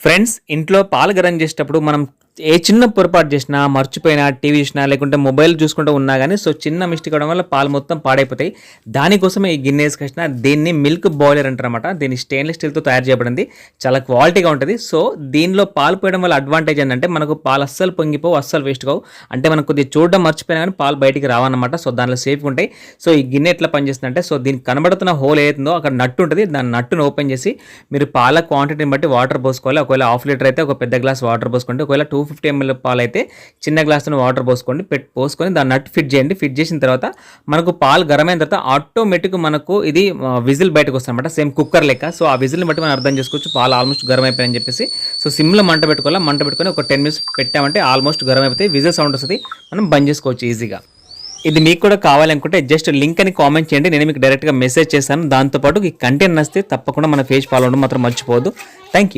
Friends, ఇంట్లో పాలు గరం చేసేటప్పుడు మనం ఏ చిన్న పొరపాటు చేసినా, మర్చిపోయినా, టీవీ చూసినా, లేకుంటే మొబైల్ చూసుకుంటూ ఉన్నా గానీ, చిన్న మిస్టేక్ అవ్వడం వల్ల పాలు మొత్తం పాడైపోతాయి. దానికోసమే ఈ గిన్నె ఏసుకొచ్చిన. దీన్ని మిల్క్ బాయిలర్ అంటారనమాట. దీన్ని స్టెయిన్‌లెస్ స్టీల్‌తో తయారు చేయబడింది. చాలా క్వాలిటీగా ఉంటది. దీనిలో పాలు పోయడం వల్ల అడ్వాంటేజ్ ఏంటంటే, మనకు పాలు అస్సలు పొంగిపోవు, అస్సలు వేస్ట్ కావు. అంటే మనం కొద్దిగా చూడడం మర్చిపోయినా గానీ పాలు బయటికి రావన్నమాట. దానిలో సేఫ్‌గా ఉంటాయి. ఈ గిన్నె ఎట్లా పనిచేస్తుందంటే, దీనికి కనబడుతున్న హోల్ ఏదైతుందో అక్కడ నట్టు ఉంటది. దాని నట్టును ఓపెన్ చేసి మీరు పాల క్వాంటిటీని బట్టి వాటర్ పోసుకోవాలి. ఒకవేళ హాఫ్ లీటర్ అయితే ఒక పెద్ద గ్లాస్ వాటర్ పోసుకోండి. ఒకవేళ 250 ml పాలు అయితే చిన్న గ్లాస్‌తో వాటర్ పోసుకోండి. పోసుకొని దాన్ని నట్టు ఫిట్ చేయండి. ఫిట్ చేసిన తర్వాత మనకు పాలు గరమైన తర్వాత ఆటోమేటిక్ మనకు ఇది విజిల్ బయటకు వస్తుందన్నమాట. సేమ్ కుక్కర్ లెక్క. ఆ విజిల్ని బట్టి మనం అర్థం చేసుకోవచ్చు పాలు ఆల్మోస్ట్ గరం అయిపోయాయని చెప్పేసి. సిమ్‌లో మంట పెట్టుకోవాలి. మంట పెట్టుకొని ఒక 10 minutes పెట్టామంటే ఆల్మోస్ట్ గరం అయిపోతాయి. విజిల్ సౌండ్ వస్తుంది. మనం బంద్ చేసుకోవచ్చు ఈజీగా. ఇది మీకు కూడా కావాలనుకుంటే జస్ట్ లింక్ అని కామెంట్ చేయండి. నేను మీకు డైరెక్ట్గా మెసేజ్ చేస్తాను. దాంతోపాటు ఈ కంటెంట్ నచ్చితే తప్పకుండా మన పేజ్ ఫాలో అవ్వడం మాత్రం మర్చిపోవద్దు. Thank you.